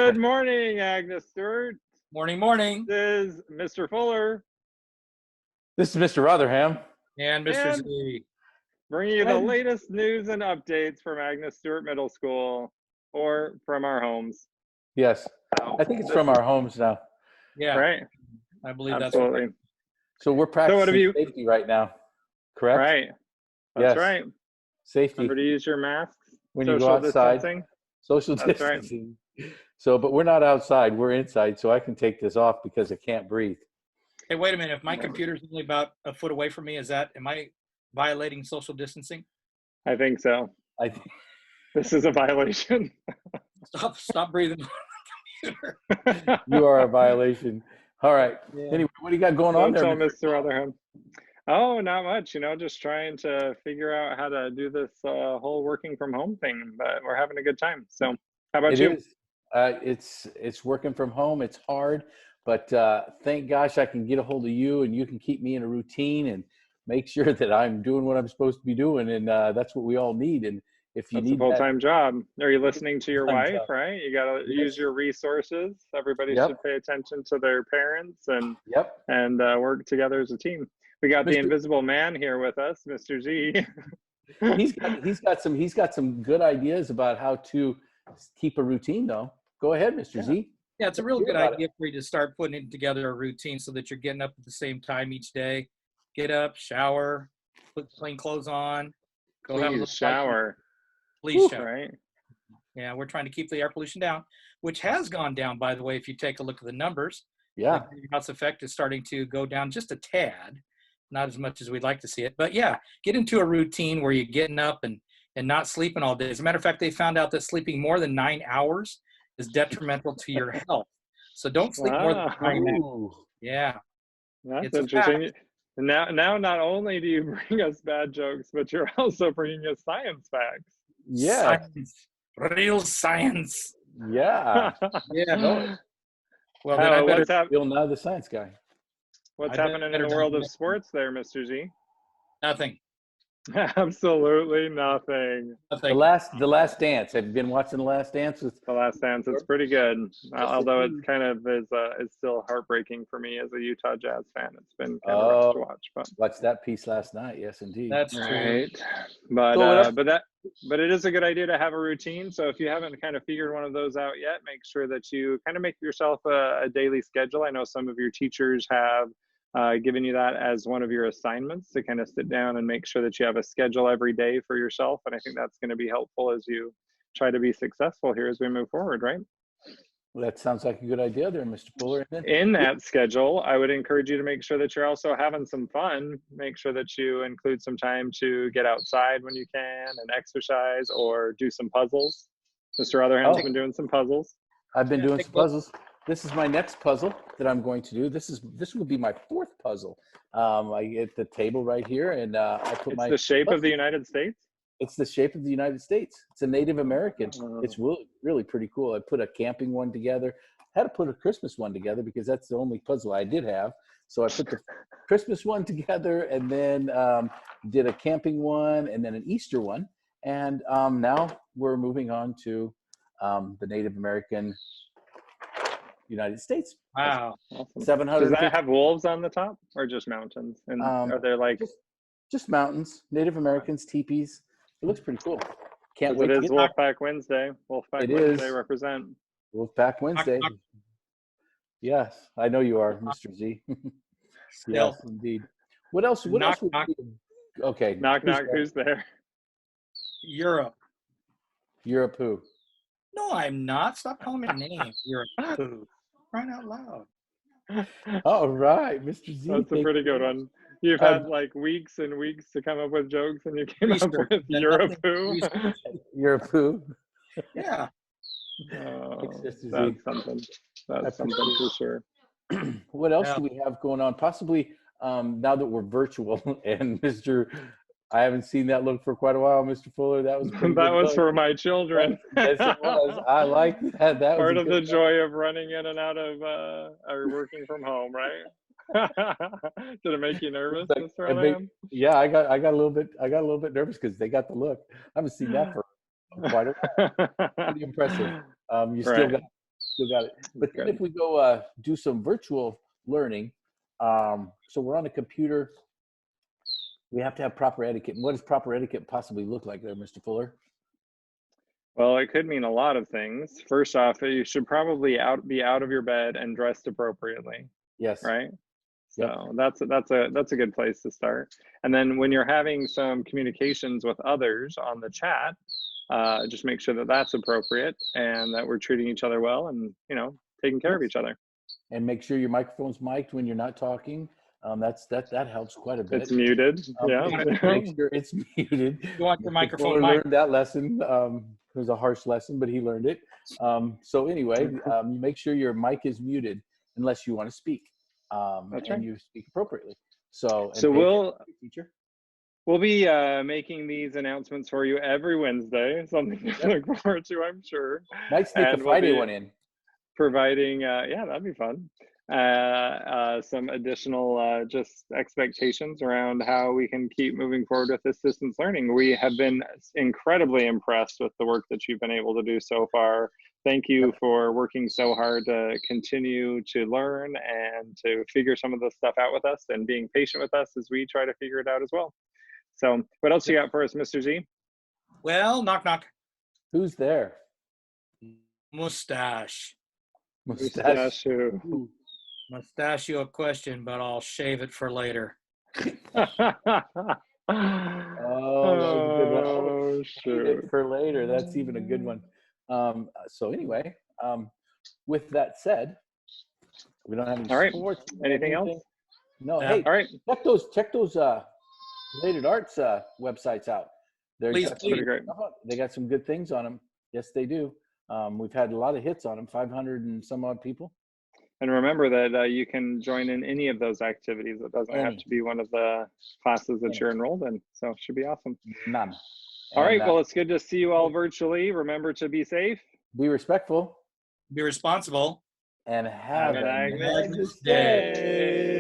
Good morning, Agnes Stewart. Morning, morning. This is Mr. Fuller. This is Mr. Rotherham. And Mr. And Z. bringing you the latest news and updates from Agnes Stewart Middle School or from our homes. Yes, I think it's from our homes now. Yeah, Right? I believe Absolutely. that's right. So we're practicing you- safety right now, correct? Right. That's Yes. right. Safety Remember to use your masks. when you Social go outside. distancing. Social That's right. distancing. So, but we're not outside. We're inside, so I can take this off because I can't breathe. Hey, wait a minute. If my computer's only about a foot away from me, am I violating social distancing? I think so. I think This is a violation. Stop breathing on the computer. you are a violation. All right. Yeah. Anyway, what do you got going on Don't there? tell Mr. Rotherham. Oh, not much. Just trying to figure out how to do this whole working from home thing, but we're having a good time. So, how about It you? is. It's working from home. It's hard, but thank gosh I can get a hold of you, and you can keep me in a routine and make sure that I'm doing what I'm supposed to be doing, and that's what we all need. And if you That's a need full-time job. Are you listening to your Full-time wife, job. right? You got to Yes. use your resources. Everybody Yep. should pay attention to their parents and Yep. work together as a team. We got the Mr. invisible man here with us, Mr. Z. He's got some good ideas about how to keep a routine though. Go ahead, Mr. Z. Yeah, it's a real Hear good about idea for you to start putting together a routine so that you're getting up at the same time each day. Get up, shower, put clean clothes on, go have a little Please shower. Please shower. Right? Yeah, we're trying to keep the air pollution down, which has gone down, by the way, if you take a look at the numbers. Yeah. The greenhouse effect is starting to go down just a tad, not as much as we'd like to see it. But yeah, get into a routine where you're getting up and not sleeping all day. As a matter of fact, they found out that sleeping more than 9 hours is detrimental to your health. So don't sleep more than 9 hours. Ooh. Yeah. That's It's a interesting. Now, not only do you bring us bad jokes, but you're also bringing us science facts. Yeah. Science. Real science. Yeah. Yeah. No. Well, then I better. You'll know the science guy. What's I happening in better the world of not- sports there, Mr. Z? Nothing. Absolutely nothing. The last dance. Have you been watching The Last Dance? The Last Dance, it's pretty good. Although it kind of is still heartbreaking for me as a Utah Jazz fan. It's been kind of rough to watch. But Watched that piece last night. Yes, indeed. That's true. right. So But it is a good idea to have a routine. So if you haven't kind of figured one of those out yet, make sure that you kind of make yourself a daily schedule. I know some of your teachers have given you that as one of your assignments to kind of sit down and make sure that you have a schedule every day for yourself. And I think that's going to be helpful as you try to be successful here as we move forward, right? Well, that sounds like a good idea there, Mr. Fuller. In that schedule, I would encourage you to make sure that you're also having some fun. Make sure that you include some time to get outside when you can and exercise or do some puzzles. Mr. Rotherham's been doing some puzzles. I've been Yeah, doing take some a look. puzzles. This is my next puzzle that I'm going to do. This will be my fourth puzzle. I get the table right here, and I put It's the shape of the United States. It's the shape of the United States. It's a Native American. Oh. It's really pretty cool. I put a camping one together. I had to put a Christmas one together because that's the only puzzle I did have. So I put the Christmas one together, and then did a camping one, and then an Easter one. And now we're moving on to the Native American United States. Wow. Awesome. 700. Does that have wolves on the top or just mountains? And are there like, just mountains, Native Americans, teepees. It looks pretty cool. Can't wait it to is get Wolfpack Wednesday. Wolfpack It Wednesday is. represent. Wolfpack Wednesday. knock. Yes, I know you are, Mr. Z. Still. Yes, indeed. What else? What Knock, else? Would knock. we- Okay. Knock, knock, there? who's there? Europe. Europe who? No, I'm not. Stop calling me names. Europe. Crying out loud. All right, Mr. Z. That's a thank pretty you. good one. You've had like weeks and weeks to come up with jokes, and you came up Research. with Yeah, Europe nothing- who? research. Europe who? Yeah. Oh, Thanks, Mr. Z. that's something. That's something for sure. What else Yeah. do we have going on? Possibly now that we're virtual and I haven't seen that look for quite a while, Mr. Fuller. That was a pretty That good was look. for my children. Yes, it was. I like that. That Part was of a the good look. joy of running in and out of or working from home, right? Did it make you nervous, It's like, Mr. it made- Rotherham? Yeah, I got a little bit nervous because they got the look. I haven't seen that for quite a while. Pretty impressive. You still Right. got Still got it. But then if we go do some virtual learning, so we're on a computer, we have to have proper etiquette. And what does proper etiquette possibly look like there, Mr. Fuller? Well, it could mean a lot of things. First off, you should probably be out of your bed and dressed appropriately, Yes. right? Yep. So that's a good place to start. And then when you're having some communications with others on the chat, just make sure that that's appropriate and that we're treating each other well and, you know, taking care of each other. And make sure your microphone's mic'd when you're not talking. That helps quite a bit. It's muted. Yeah. Make sure it's muted. You want your microphone Fuller mic? learned that lesson. It was a harsh lesson, but he learned it. So anyway, you make sure your mic is muted unless you want to speak. That's and right. you speak appropriately. So we'll be making these announcements for you every Wednesday. Something to look forward to, I'm sure. Might sneak a Friday one in. Providing, yeah, that'd be fun. Some additional just expectations around how we can keep moving forward with this distance learning. We have been incredibly impressed with the work that you've been able to do so far. Thank you for working so hard to continue to learn and to figure some of this stuff out with us and being patient with us as we try to figure it out as well. So what else you got for us, Mr. Z? Well, knock, knock. Who's there? Mustache. Mustachio. Mustachio question, but I'll shave it for later. Oh, shoot. For later. That's even a good one. So anyway, with that said, we don't have any All right. sports. Anything else? No. Yeah. Hey, All right. check those Related Arts websites out. Please, Pretty great. They got some good things on them. Yes, they do. We've had a lot of hits on them. 500 and some odd people. And remember that you can join in any of those activities. It doesn't have to be one of the classes that you're enrolled in. So it should be awesome. None. All right. Well, it's good to see you all virtually. Remember to be safe. Be respectful. be responsible. And have a a nice nice day. day.